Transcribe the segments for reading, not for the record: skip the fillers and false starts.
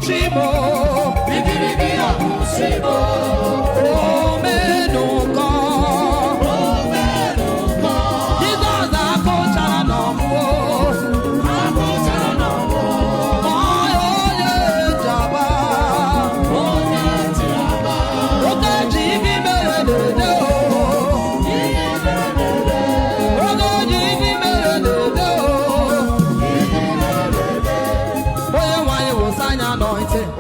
Chimo, Chimo, Omenuko, Jesus Akochara no mo, Oye Jaba, Oke Jibi Merede, Oke Jibi Merede, Oye Wanye Wosanya anointing.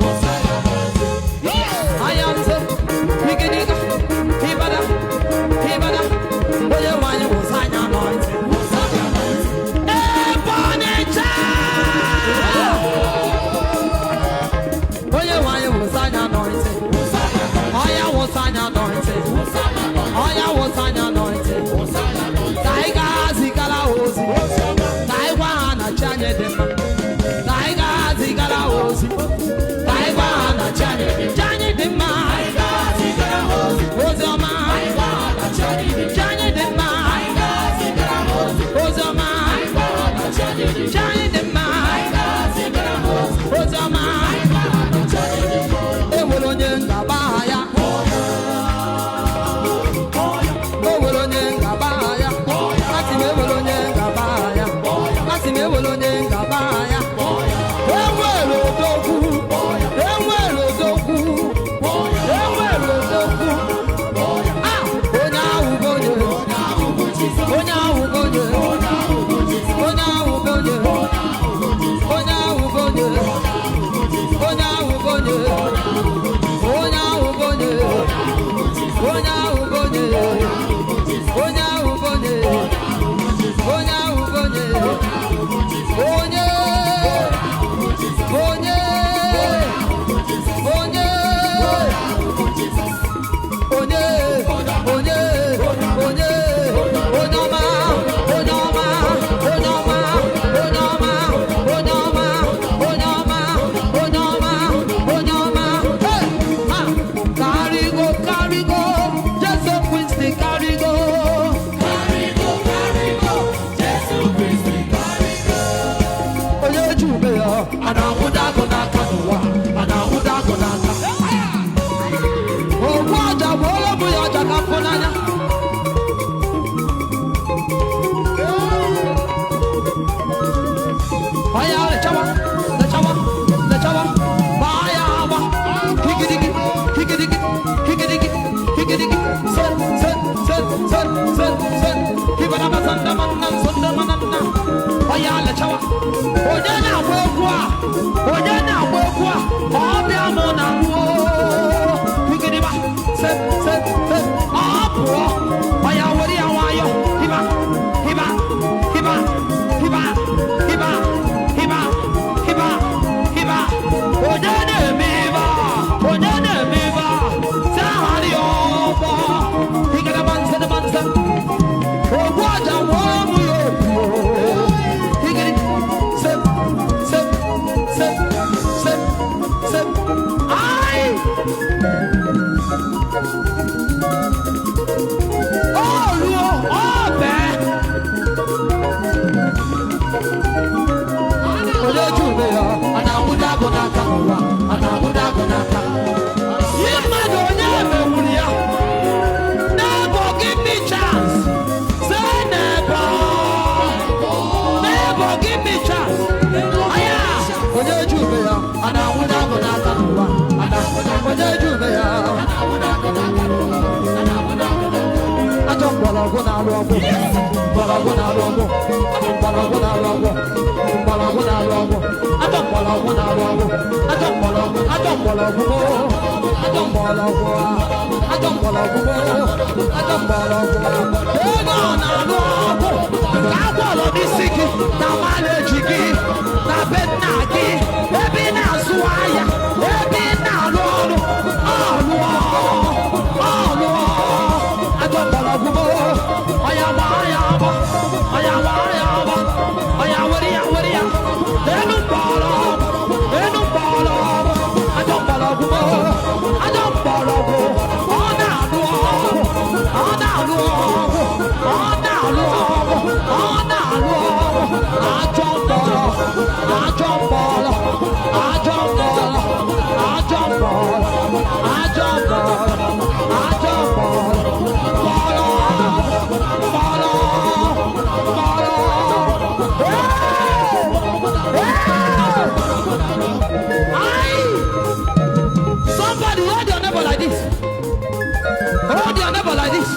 this.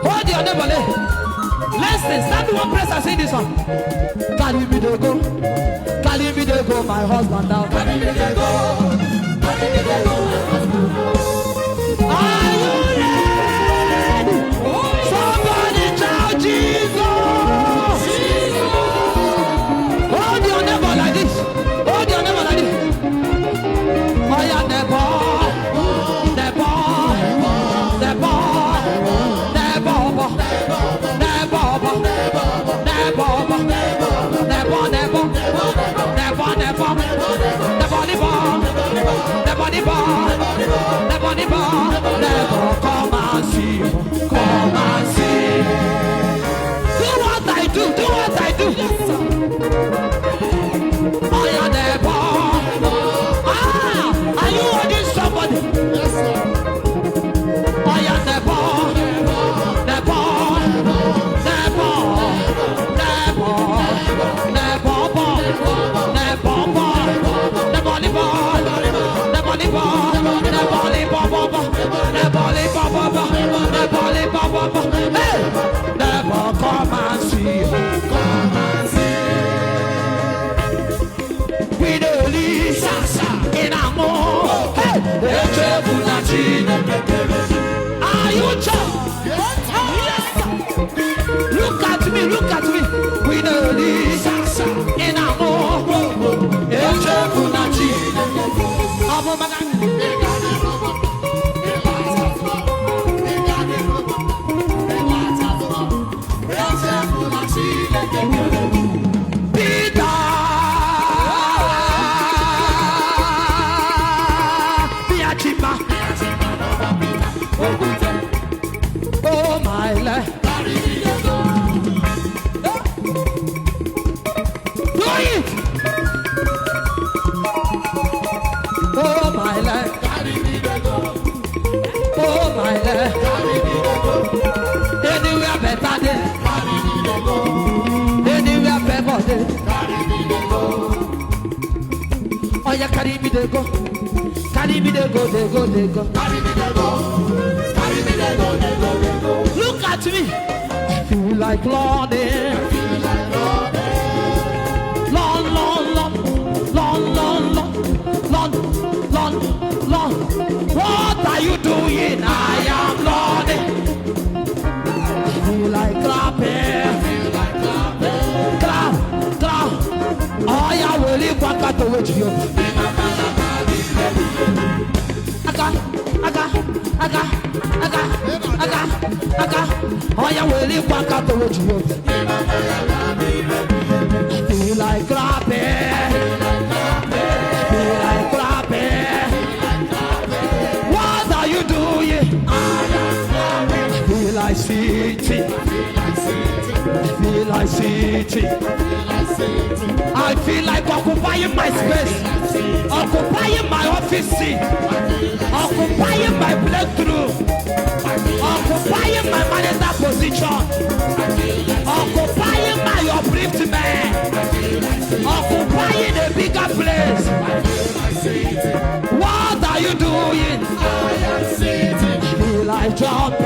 Hold your neighbor. Listen, stand one place and sing this one. Carry me to go. Carry me to go, my husband down. Carry me to go. Carry me to go, my husband down. Are you ready? Somebody shout Jesus. Hold your neighbor like this. Hold your neighbor like this. Oh yeah, neighbor. Come and see, come and see. Do what I do, do what I do. Oh yeah, neighbor. Are you holding somebody? Yes, sir. Oh yeah, neighbor. Hey, never come and see, come and see. We don't leave in a more. Hey, are you sure? Yes. Look at me, look at me. We don't leave in a more. Oh my life. Do it. Oh my life. Oh my life. Anywhere better day. Anywhere better day. Oh yeah, carry me they go. Carry me they go, they go, they go. Carry me they go. Carry me they go, they go, they go. Look at me. I feel like Lording. Lord, Lord, Lord, Lord, Lord, Lord, Lord, Lord. What are you doing? I am Lording. I feel like clapping. Clap, clap. Oh yeah, we'll leave one cut away to you. Oh yeah, we'll leave back out the road. Feel like clapping. Feel like clapping. What are you doing? Feel like sitting. Feel like sitting. I feel like occupying my space, occupying my office seat, occupying my breakthrough, occupying my manager position, occupying my upliftment, occupying a bigger place. What are you doing? I feel like jumping.